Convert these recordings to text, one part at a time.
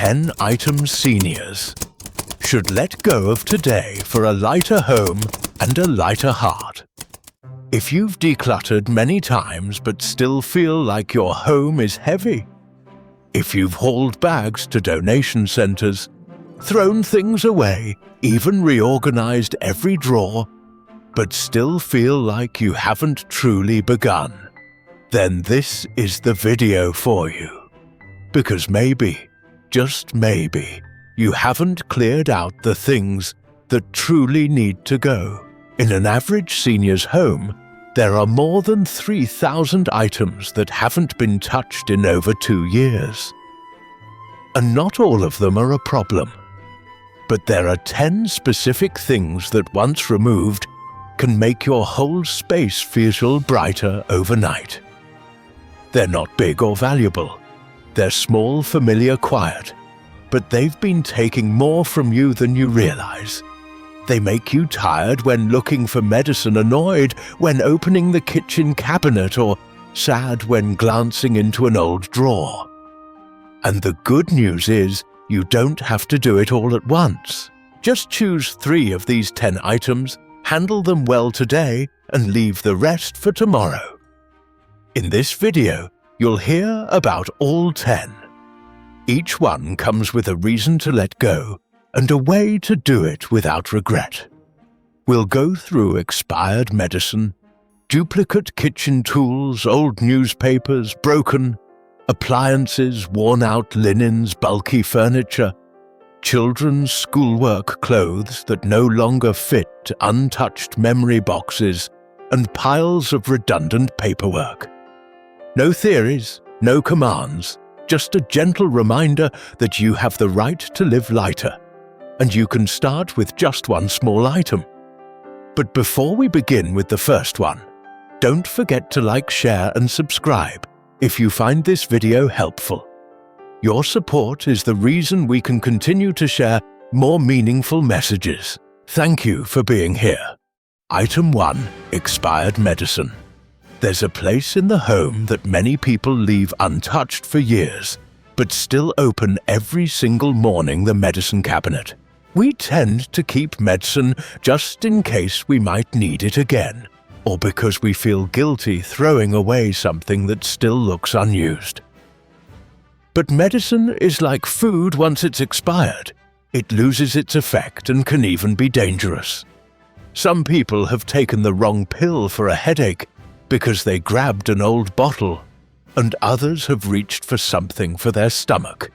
10 items seniors should let go of today for a lighter home and a lighter heart. If you've decluttered many times but still feel like your home is heavy, if you've hauled bags to donation centers, thrown things away, even reorganized every drawer, but still feel like you haven't truly begun, then this is the video for you. Because maybe, just maybe, you haven't cleared out the things that truly need to go. In an average senior's home, there are more than 3,000 items that haven't been touched in over 2 years. And not all of them are a problem. But there are 10 specific things that once removed can make your whole space feel brighter overnight. They're not big or valuable. They're small, familiar, quiet. But they've been taking more from you than you realize. They make you tired when looking for medicine, annoyed when opening the kitchen cabinet, or sad when glancing into an old drawer. And the good news is, you don't have to do it all at once. Just choose 3 of these 10 items, handle them well today, and leave the rest for tomorrow. In this video, you'll hear about all 10. Each one comes with a reason to let go and a way to do it without regret. We'll go through expired medicine, duplicate kitchen tools, old newspapers, broken appliances, worn-out linens, bulky furniture, children's schoolwork clothes that no longer fit, untouched memory boxes, and piles of redundant paperwork. No theories, no commands, just a gentle reminder that you have the right to live lighter, and you can start with just one small item. But before we begin with the first one, don't forget to like, share, and subscribe if you find this video helpful. Your support is the reason we can continue to share more meaningful messages. Thank you for being here. Item 1. Expired medicine. There's a place in the home that many people leave untouched for years, but still open every single morning: the medicine cabinet. We tend to keep medicine just in case we might need it again, or because we feel guilty throwing away something that still looks unused. But medicine is like food. Once it's expired, it loses its effect and can even be dangerous. Some people have taken the wrong pill for a headache because they grabbed an old bottle, and others have reached for something for their stomach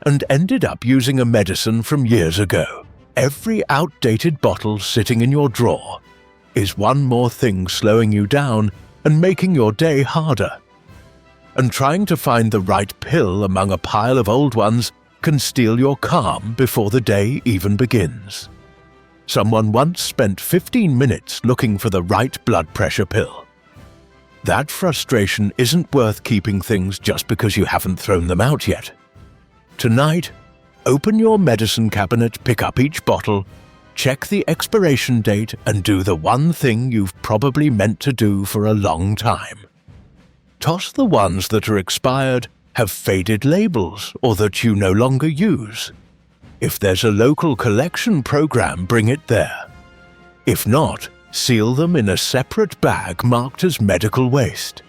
and ended up using a medicine from years ago. Every outdated bottle sitting in your drawer is one more thing slowing you down and making your day harder. And trying to find the right pill among a pile of old ones can steal your calm before the day even begins. Someone once spent 15 minutes looking for the right blood pressure pill. That frustration isn't worth keeping things just because you haven't thrown them out yet. Tonight, open your medicine cabinet, pick up each bottle, check the expiration date, and do the one thing you've probably meant to do for a long time. Toss the ones that are expired, have faded labels, or that you no longer use. If there's a local collection program, bring it there. If not, seal them in a separate bag marked as medical waste.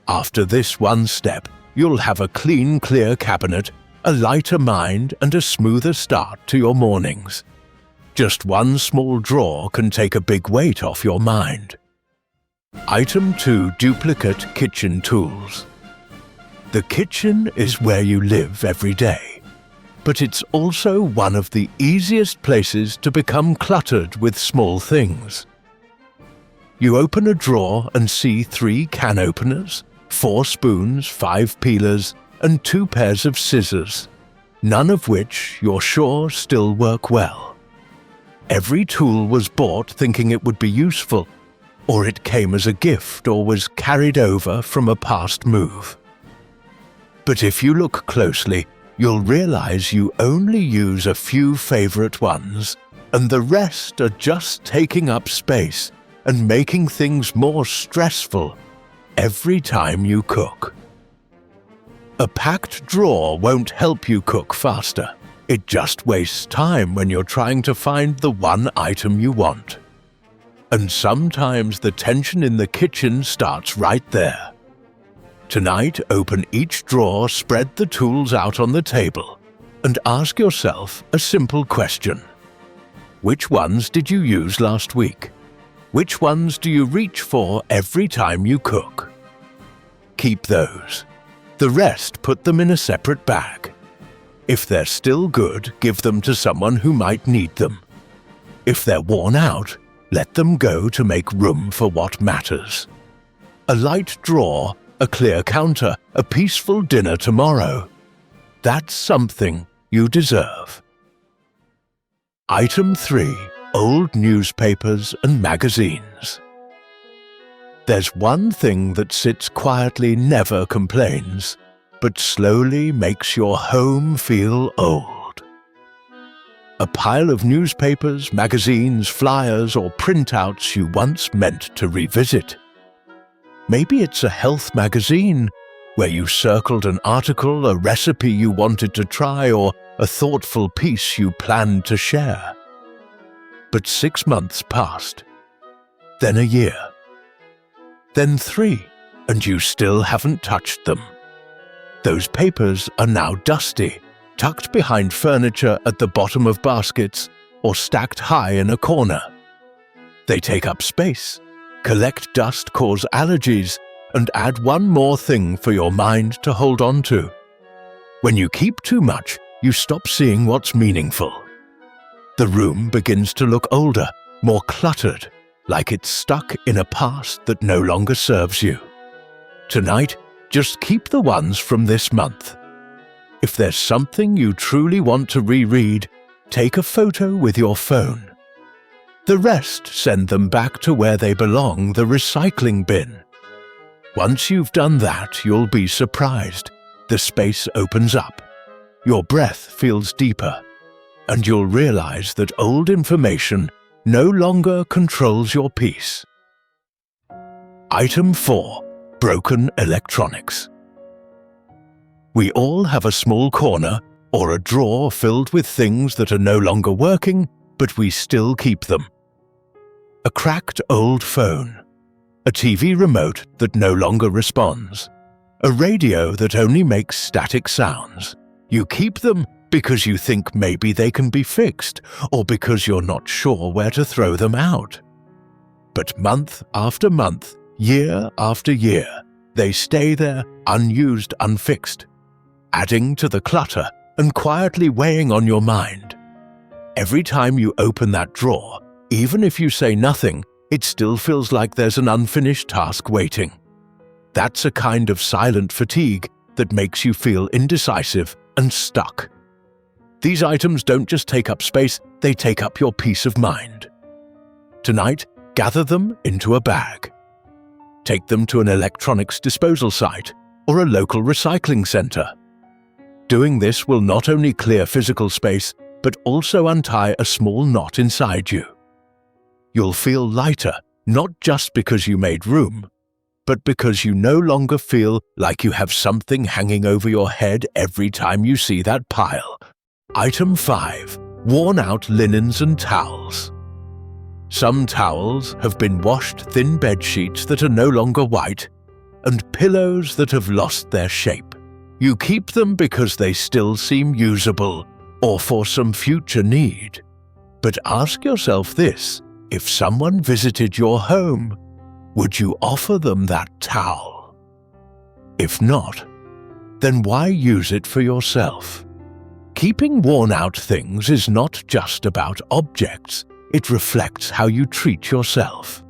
After this one step, you'll have a clean, clear cabinet, a lighter mind, and a smoother start to your mornings. Just one small drawer can take a big weight off your mind. Item 2. Duplicate kitchen tools. The kitchen is where you live every day, but it's also one of the easiest places to become cluttered with small things. You open a drawer and see 3 can openers, 4 spoons, 5 peelers, and 2 pairs of scissors, none of which you're sure still work well. Every tool was bought thinking it would be useful, or it came as a gift or was carried over from a past move. But if you look closely, you'll realize you only use a few favorite ones, and the rest are just taking up space and making things more stressful every time you cook. A packed drawer won't help you cook faster. It just wastes time when you're trying to find the one item you want. And sometimes the tension in the kitchen starts right there. Tonight, open each drawer, spread the tools out on the table, and ask yourself a simple question. Which ones did you use last week? Which ones do you reach for every time you cook? Keep those. The rest, put them in a separate bag. If they're still good, give them to someone who might need them. If they're worn out, let them go to make room for what matters. A light drawer, a clear counter, a peaceful dinner tomorrow. That's something you deserve. Item 3. Old newspapers and magazines. There's one thing that sits quietly, never complains, but slowly makes your home feel old. A pile of newspapers, magazines, flyers, or printouts you once meant to revisit. Maybe it's a health magazine where you circled an article, a recipe you wanted to try, or a thoughtful piece you planned to share. But 6 months passed, then a year, then 3, and you still haven't touched them. Those papers are now dusty, tucked behind furniture at the bottom of baskets, or stacked high in a corner. They take up space, collect dust, cause allergies, and add one more thing for your mind to hold on to. When you keep too much, you stop seeing what's meaningful. The room begins to look older, more cluttered, like it's stuck in a past that no longer serves you. Tonight, just keep the ones from this month. If there's something you truly want to reread, take a photo with your phone. The rest, send them back to where they belong, the recycling bin. Once you've done that, you'll be surprised. The space opens up. Your breath feels deeper, and you'll realize that old information no longer controls your peace. Item 4. Broken electronics. We all have a small corner or a drawer filled with things that are no longer working, but we still keep them. A cracked old phone, a TV remote that no longer responds, a radio that only makes static sounds. You keep them because you think maybe they can be fixed, or because you're not sure where to throw them out. But month after month, year after year, they stay there, unused, unfixed, adding to the clutter and quietly weighing on your mind. Every time you open that drawer, even if you say nothing, it still feels like there's an unfinished task waiting. That's a kind of silent fatigue that makes you feel indecisive and stuck. These items don't just take up space, they take up your peace of mind. Tonight, gather them into a bag. Take them to an electronics disposal site or a local recycling center. Doing this will not only clear physical space, but also untie a small knot inside you. You'll feel lighter, not just because you made room, but because you no longer feel like you have something hanging over your head every time you see that pile. Item 5. Worn-out linens and towels. Some towels have been washed, thin bed sheets that are no longer white, and pillows that have lost their shape. You keep them because they still seem usable, or for some future need. But ask yourself this: if someone visited your home, would you offer them that towel? If not, then why use it for yourself? Keeping worn-out things is not just about objects, it reflects how you treat yourself.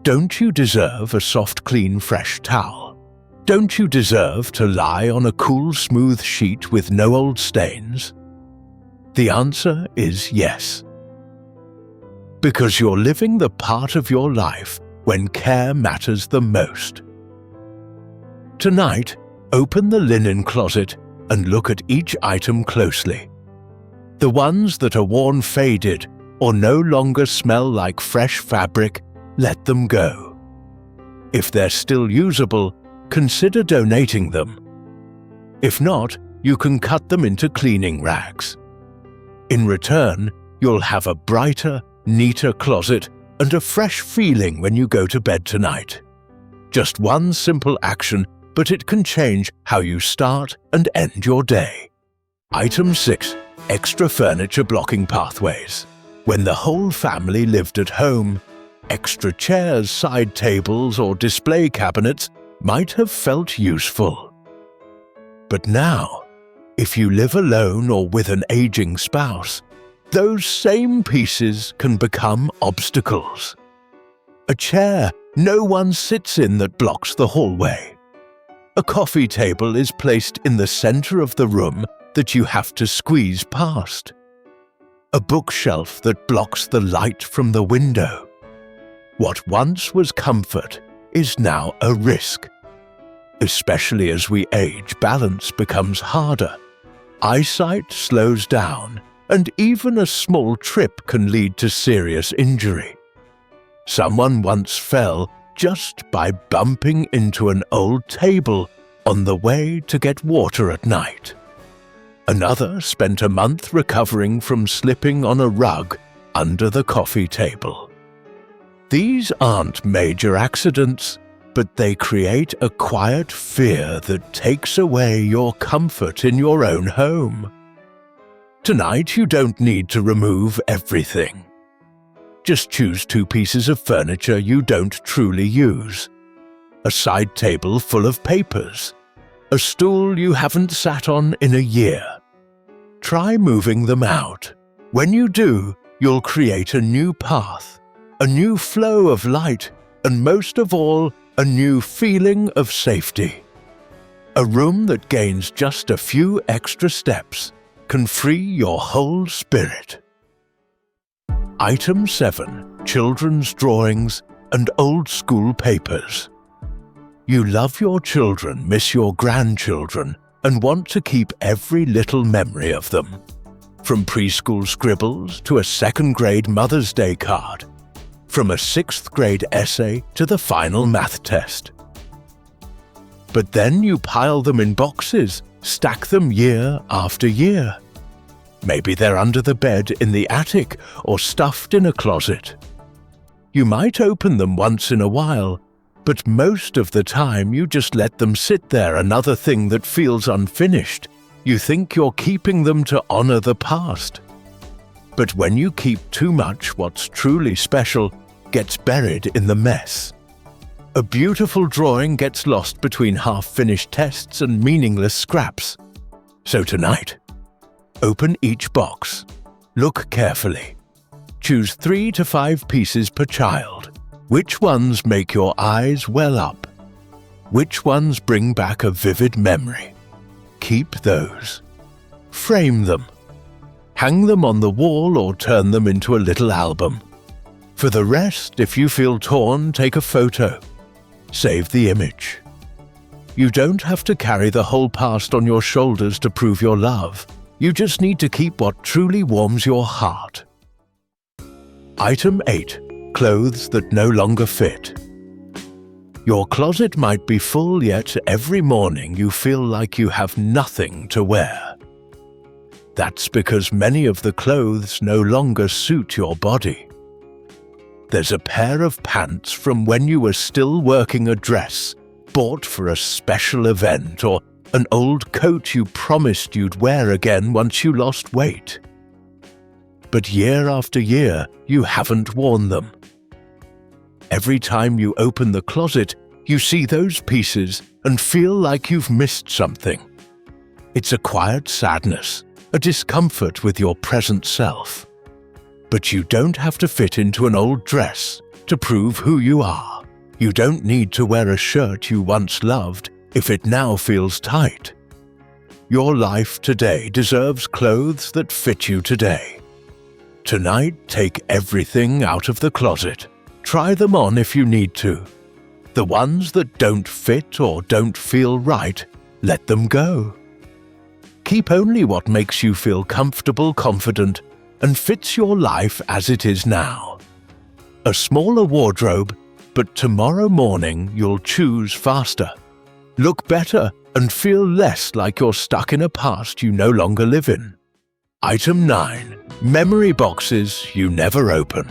Don't you deserve a soft, clean, fresh towel? Don't you deserve to lie on a cool, smooth sheet with no old stains? The answer is yes. Because you're living the part of your life when care matters the most. Tonight, open the linen closet and look at each item closely. The ones that are worn, faded, or no longer smell like fresh fabric, let them go. If they're still usable, consider donating them. If not, you can cut them into cleaning rags. In return, you'll have a brighter, neater closet and a fresh feeling when you go to bed tonight. Just one simple action, but it can change how you start and end your day. Item 6. Extra furniture blocking pathways. When the whole family lived at home, extra chairs, side tables, or display cabinets might have felt useful. But now, if you live alone or with an aging spouse, those same pieces can become obstacles. A chair no one sits in that blocks the hallway. A coffee table is placed in the center of the room that you have to squeeze past. A bookshelf that blocks the light from the window. What once was comfort is now a risk. Especially as we age, balance becomes harder. Eyesight slows down, and even a small trip can lead to serious injury. Someone once fell just by bumping into an old table on the way to get water at night. Another spent a month recovering from slipping on a rug under the coffee table. These aren't major accidents, but they create a quiet fear that takes away your comfort in your own home. Tonight you don't need to remove everything. Just choose 2 pieces of furniture you don't truly use. A side table full of papers. A stool you haven't sat on in a year. Try moving them out. When you do, you'll create a new path, a new flow of light, and most of all, a new feeling of safety. A room that gains just a few extra steps can free your whole spirit. Item 7. Children's drawings and old school papers. You love your children, miss your grandchildren, and want to keep every little memory of them. From preschool scribbles to a 2nd grade Mother's Day card. From a 6th grade essay to the final math test. But then you pile them in boxes, stack them year after year. Maybe they're under the bed in the attic or stuffed in a closet. You might open them once in a while, but most of the time you just let them sit there, another thing that feels unfinished. You think you're keeping them to honor the past. But when you keep too much, what's truly special gets buried in the mess. A beautiful drawing gets lost between half-finished tests and meaningless scraps. So tonight, open each box. Look carefully. Choose 3 to 5 pieces per child. Which ones make your eyes well up? Which ones bring back a vivid memory? Keep those. Frame them. Hang them on the wall or turn them into a little album. For the rest, if you feel torn, take a photo. Save the image. You don't have to carry the whole past on your shoulders to prove your love. You just need to keep what truly warms your heart. Item 8. Clothes that no longer fit. Your closet might be full, yet every morning you feel like you have nothing to wear. That's because many of the clothes no longer suit your body. There's a pair of pants from when you were still working a dress, bought for a special event, or an old coat you promised you'd wear again once you lost weight. But year after year, you haven't worn them. Every time you open the closet, you see those pieces and feel like you've missed something. It's a quiet sadness, a discomfort with your present self. But you don't have to fit into an old dress to prove who you are. You don't need to wear a shirt you once loved if it now feels tight. Your life today deserves clothes that fit you today. Tonight, take everything out of the closet. Try them on if you need to. The ones that don't fit or don't feel right, let them go. Keep only what makes you feel comfortable, confident, and fits your life as it is now. A smaller wardrobe, but tomorrow morning you'll choose faster. Look better and feel less like you're stuck in a past you no longer live in. Item 9. Memory boxes you never open.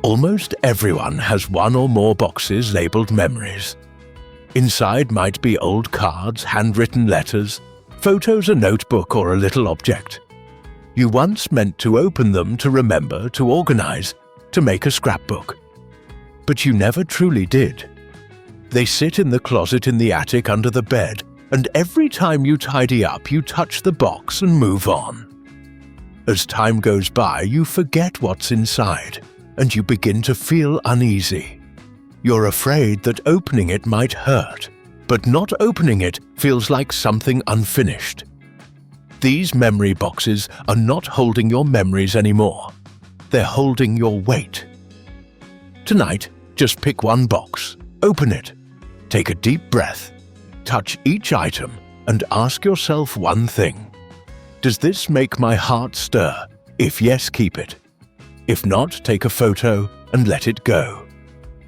Almost everyone has one or more boxes labeled memories. Inside might be old cards, handwritten letters, photos, a notebook, or a little object. You once meant to open them to remember, to organize, to make a scrapbook. But you never truly did. They sit in the closet in the attic under the bed, and every time you tidy up, you touch the box and move on. As time goes by, you forget what's inside, and you begin to feel uneasy. You're afraid that opening it might hurt, but not opening it feels like something unfinished. These memory boxes are not holding your memories anymore. They're holding your weight. Tonight, just pick one box, open it, take a deep breath, touch each item, and ask yourself one thing. Does this make my heart stir? If yes, keep it. If not, take a photo and let it go.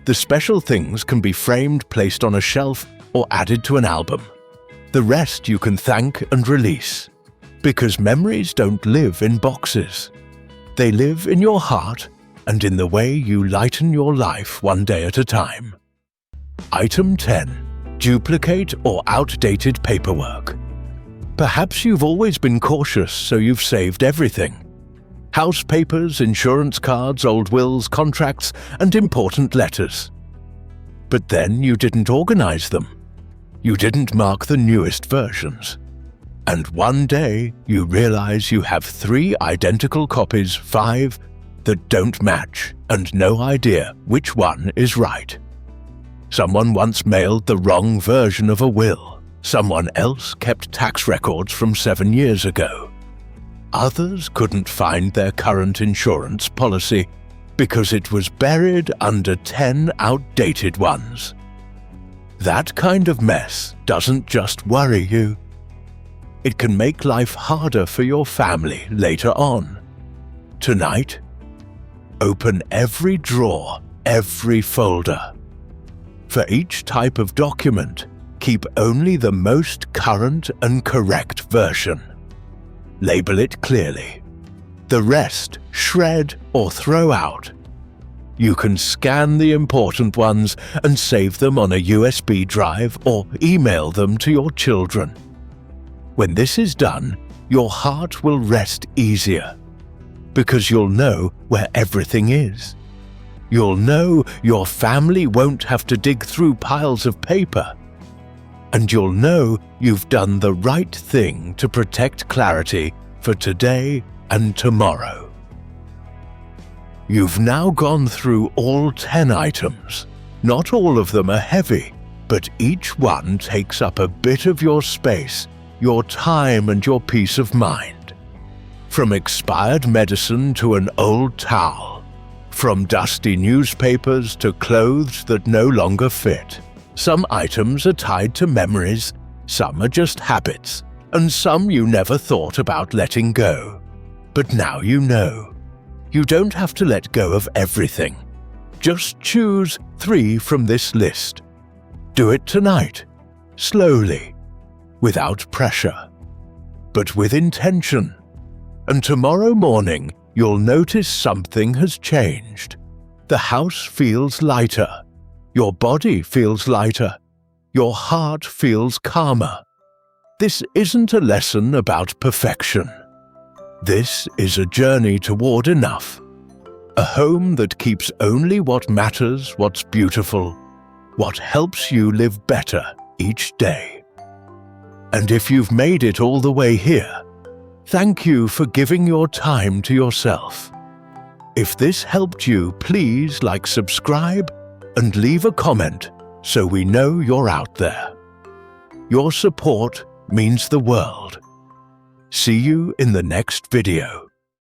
The special things can be framed, placed on a shelf, or added to an album. The rest you can thank and release. Because memories don't live in boxes. They live in your heart and in the way you lighten your life one day at a time. Item 10. Duplicate or outdated paperwork. Perhaps you've always been cautious, so you've saved everything. House papers, insurance cards, old wills, contracts, and important letters. But then you didn't organize them. You didn't mark the newest versions. And one day you realize you have 3 identical copies, 5 that don't match, and no idea which one is right. Someone once mailed the wrong version of a will. Someone else kept tax records from 7 years ago. Others couldn't find their current insurance policy because it was buried under 10 outdated ones. That kind of mess doesn't just worry you. It can make life harder for your family later on. Tonight, open every drawer, every folder. For each type of document, keep only the most current and correct version. Label it clearly. The rest, shred or throw out. You can scan the important ones and save them on a USB drive or email them to your children. When this is done, your heart will rest easier, because you'll know where everything is. You'll know your family won't have to dig through piles of paper. And you'll know you've done the right thing to protect clarity for today and tomorrow. You've now gone through all 10 items. Not all of them are heavy, but each one takes up a bit of your space, your time, and your peace of mind. From expired medicine to an old towel, from dusty newspapers to clothes that no longer fit. Some items are tied to memories, some are just habits, and some you never thought about letting go. But now you know. You don't have to let go of everything. Just choose 3 from this list. Do it tonight, slowly, without pressure, but with intention. And tomorrow morning, you'll notice something has changed. The house feels lighter. Your body feels lighter. Your heart feels calmer. This isn't a lesson about perfection. This is a journey toward enough. A home that keeps only what matters, what's beautiful, what helps you live better each day. And if you've made it all the way here, thank you for giving your time to yourself. If this helped you, please like, subscribe, and leave a comment so we know you're out there. Your support means the world. See you in the next video.